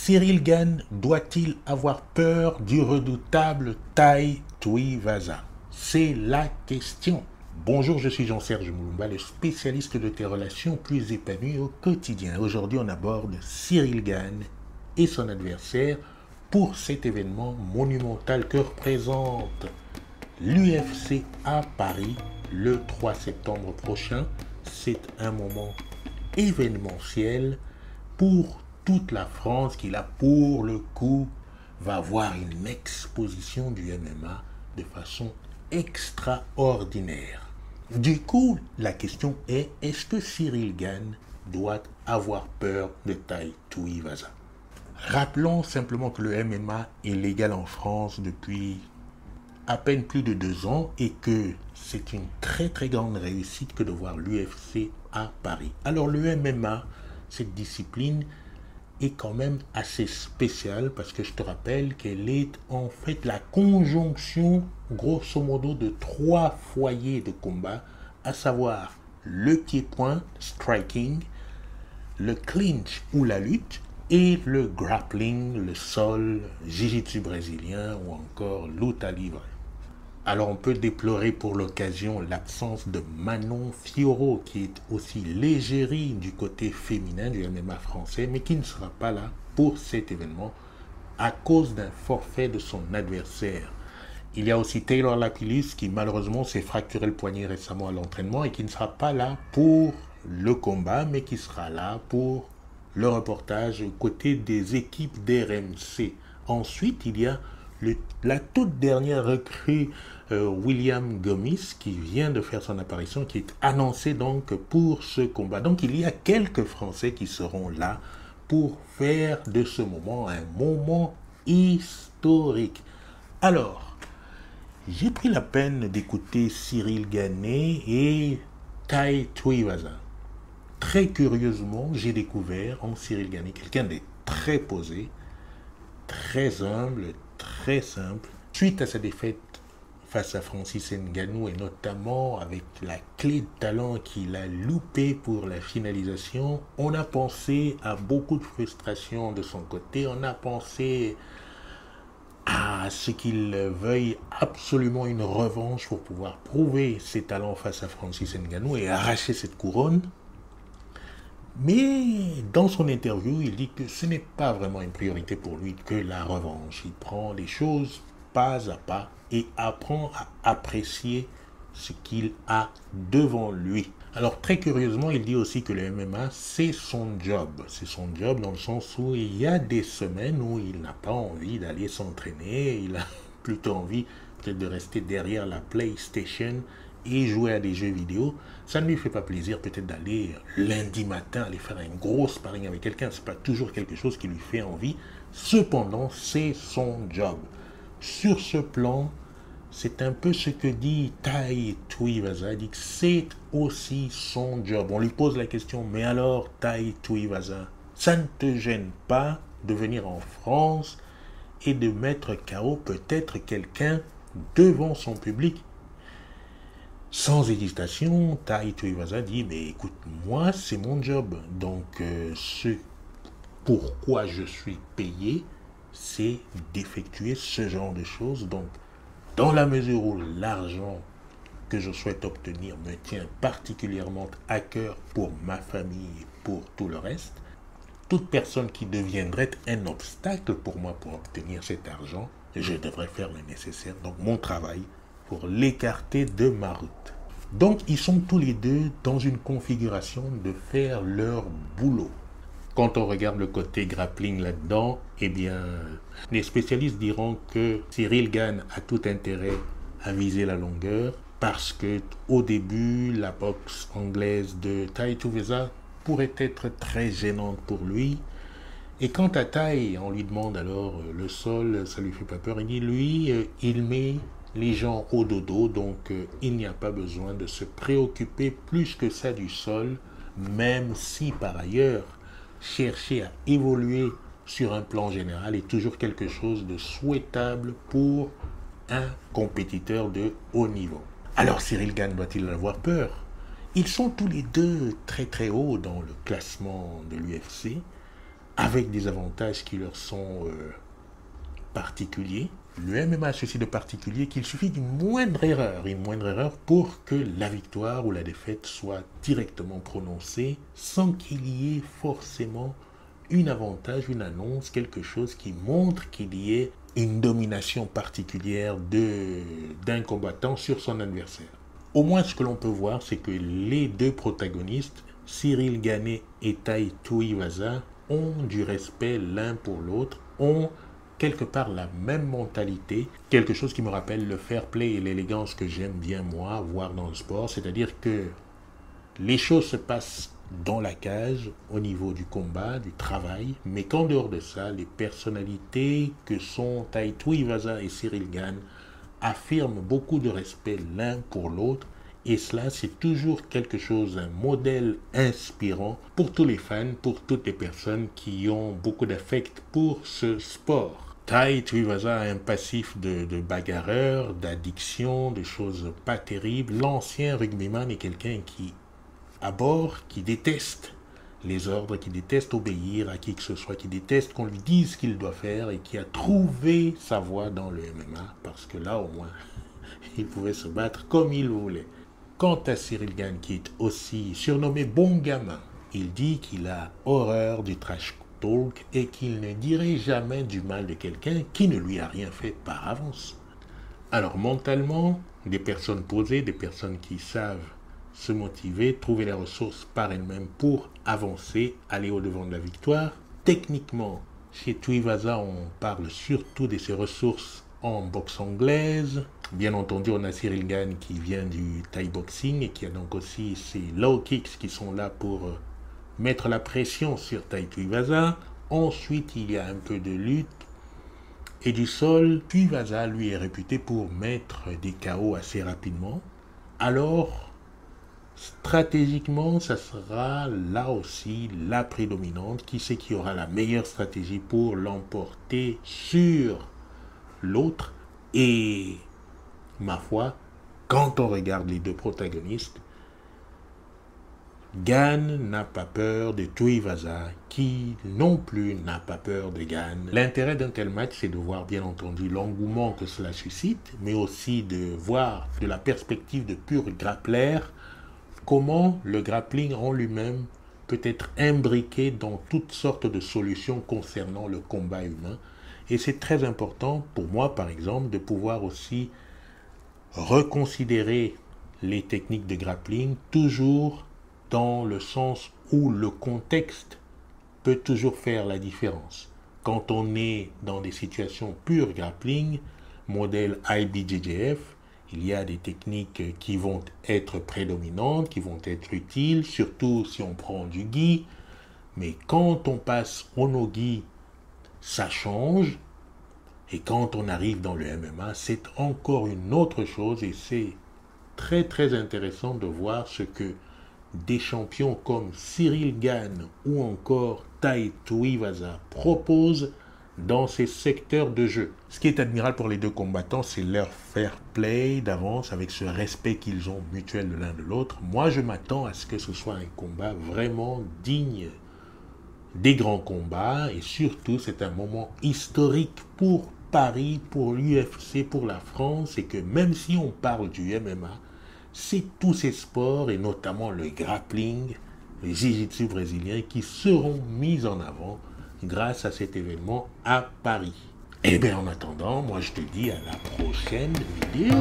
Ciryl Gane doit-il avoir peur du redoutable Tai Tuivasa? C'est la question. Bonjour, je suis Jean-Serge Moulumba, le spécialiste de tes relations plus épanouies au quotidien. Aujourd'hui, on aborde Ciryl Gane et son adversaire pour cet événement monumental que représente l'UFC à Paris le 3 septembre prochain. C'est un moment événementiel pour toute la France qui là pour le coup va voir une exposition du MMA de façon extraordinaire. Du coup, la question est, est-ce que Ciryl Gane doit avoir peur de Tai Tuivasa? Rappelons simplement que le MMA est légal en France depuis à peine plus de 2 ans et que c'est une très très grande réussite que de voir l'UFC à Paris. Alors le MMA, cette discipline est quand même assez spéciale parce que je te rappelle qu'elle est en fait la conjonction grosso modo de 3 foyers de combat, à savoir le pied-point, striking, le clinch ou la lutte et le grappling, le sol, jiu-jitsu brésilien ou encore luta libre. Alors on peut déplorer pour l'occasion l'absence de Manon Fiorot qui est aussi l'égérie du côté féminin du MMA français mais qui ne sera pas là pour cet événement à cause d'un forfait de son adversaire. Il y a aussi Taylor Lapilus qui malheureusement s'est fracturé le poignet récemment à l'entraînement et qui ne sera pas là pour le combat mais qui sera là pour le reportage aux côtés des équipes d'RMC. Ensuite il y a la toute dernière recrue William Gomis qui vient de faire son apparition, qui est annoncé donc pour ce combat. Donc il y a quelques Français qui seront là pour faire de ce moment un moment historique. Alors, j'ai pris la peine d'écouter Ciryl Gane et Tai Tuivasa. Très curieusement, j'ai découvert en Ciryl Gane quelqu'un de très posé, très humble, très simple. Suite à sa défaite face à Francis Ngannou et notamment avec la clé de talent qu'il a loupée pour la finalisation, on a pensé à beaucoup de frustration de son côté, on a pensé à ce qu'il veuille absolument une revanche pour pouvoir prouver ses talents face à Francis Ngannou et arracher cette couronne. Mais dans son interview, il dit que ce n'est pas vraiment une priorité pour lui que la revanche. Il prend les choses pas à pas et apprend à apprécier ce qu'il a devant lui. Alors très curieusement, il dit aussi que le MMA, c'est son job. C'est son job dans le sens où il y a des semaines où il n'a pas envie d'aller s'entraîner. Il a plutôt envie peut-être de rester derrière la PlayStation et jouer à des jeux vidéo. Ça ne lui fait pas plaisir peut-être d'aller lundi matin aller faire un gros sparring avec quelqu'un. C'est pas toujours quelque chose qui lui fait envie. Cependant, c'est son job. Sur ce plan, c'est un peu ce que dit Tai Tuivasa. Il dit que c'est aussi son job. On lui pose la question, mais alors Tai Tuivasa, ça ne te gêne pas de venir en France et de mettre KO peut-être quelqu'un devant son public? Sans hésitation, Tai Tuivasa dit, mais écoute, moi c'est mon job, donc ce pourquoi je suis payé, c'est d'effectuer ce genre de choses. Donc, dans la mesure où l'argent que je souhaite obtenir me tient particulièrement à cœur pour ma famille et pour tout le reste, toute personne qui deviendrait un obstacle pour moi pour obtenir cet argent, je devrais faire le nécessaire, donc mon travail, pour l'écarter de ma route. Donc, ils sont tous les deux dans une configuration de faire leur boulot. Quand on regarde le côté grappling là-dedans, eh bien, les spécialistes diront que Ciryl Gane a tout intérêt à viser la longueur parce que au début, la boxe anglaise de Tai Tuivasa pourrait être très gênante pour lui. Et quant à Tai, on lui demande alors le sol, ça lui fait pas peur. Il dit lui, il met les gens au dodo, donc il n'y a pas besoin de se préoccuper plus que ça du sol, même si par ailleurs chercher à évoluer sur un plan général est toujours quelque chose de souhaitable pour un compétiteur de haut niveau. Alors Ciryl Gane doit-il avoir peur? Ils sont tous les deux très très hauts dans le classement de l'UFC. avec des avantages qui leur sont particuliers. Le MMA a ceci de particulier qu'il suffit d'une moindre erreur pour que la victoire ou la défaite soit directement prononcée sans qu'il y ait forcément un avantage, une annonce, quelque chose qui montre qu'il y ait une domination particulière d'un combattant sur son adversaire. Au moins, ce que l'on peut voir, c'est que les deux protagonistes, Ciryl Gane et Tai Tuivasa, ont du respect l'un pour l'autre, ont quelque part la même mentalité, quelque chose qui me rappelle le fair play et l'élégance que j'aime bien moi voir dans le sport, c'est-à-dire que les choses se passent dans la cage, au niveau du combat, du travail, mais qu'en dehors de ça, les personnalités que sont Tai Tuivasa et Ciryl Gane affirment beaucoup de respect l'un pour l'autre, et cela c'est toujours quelque chose, un modèle inspirant pour tous les fans, pour toutes les personnes qui ont beaucoup d'affect pour ce sport. Tai Tuivasa a un passif de bagarreur, d'addiction, de choses pas terribles. L'ancien rugbyman est quelqu'un qui aborde, qui déteste les ordres, qui déteste obéir à qui que ce soit, qui déteste qu'on lui dise ce qu'il doit faire et qui a trouvé sa voie dans le MMA parce que là au moins il pouvait se battre comme il voulait. Quant à Ciryl Gane, qui est aussi surnommé bon gamin, il dit qu'il a horreur du trash talk et qu'il ne dirait jamais du mal de quelqu'un qui ne lui a rien fait par avance. Alors mentalement, des personnes posées, des personnes qui savent se motiver, trouver les ressources par elles-mêmes pour avancer, aller au-devant de la victoire. Techniquement, chez Tuivasa, on parle surtout de ses ressources en boxe anglaise. Bien entendu, on a Ciryl Gane qui vient du Thai boxing et qui a donc aussi ses low kicks qui sont là pour mettre la pression sur Tai Tuivasa. Ensuite, il y a un peu de lutte et du sol. Tuivasa, lui, est réputé pour mettre des KO assez rapidement. Alors, stratégiquement, ça sera là aussi la prédominante. Qui c'est qui aura la meilleure stratégie pour l'emporter sur l'autre? Et ma foi, quand on regarde les deux protagonistes, Gane n'a pas peur de Tuivasa, qui non plus n'a pas peur de Gane. L'intérêt d'un tel match, c'est de voir bien entendu l'engouement que cela suscite, mais aussi de voir de la perspective de pur grappler comment le grappling en lui-même peut être imbriqué dans toutes sortes de solutions concernant le combat humain. Et c'est très important pour moi, par exemple, de pouvoir aussi reconsidérer les techniques de grappling, toujours dans le sens où le contexte peut toujours faire la différence. Quand on est dans des situations pure grappling, modèle IBJJF, il y a des techniques qui vont être prédominantes, qui vont être utiles, surtout si on prend du gi. Mais quand on passe au no-gi, ça change. Et quand on arrive dans le MMA, c'est encore une autre chose. Et c'est très très intéressant de voir ce que des champions comme Ciryl Gane ou encore Tai Tuivasa proposent dans ces secteurs de jeu. Ce qui est admirable pour les deux combattants, c'est leur fair play d'avance avec ce respect qu'ils ont mutuel de l'un de l'autre. Moi, je m'attends à ce que ce soit un combat vraiment digne des grands combats et surtout, c'est un moment historique pour Paris, pour l'UFC, pour la France et que même si on parle du MMA, c'est tous ces sports et notamment le grappling, le jiu-jitsu brésilien qui seront mis en avant grâce à cet événement à Paris. Et bien en attendant, moi je te dis à la prochaine vidéo.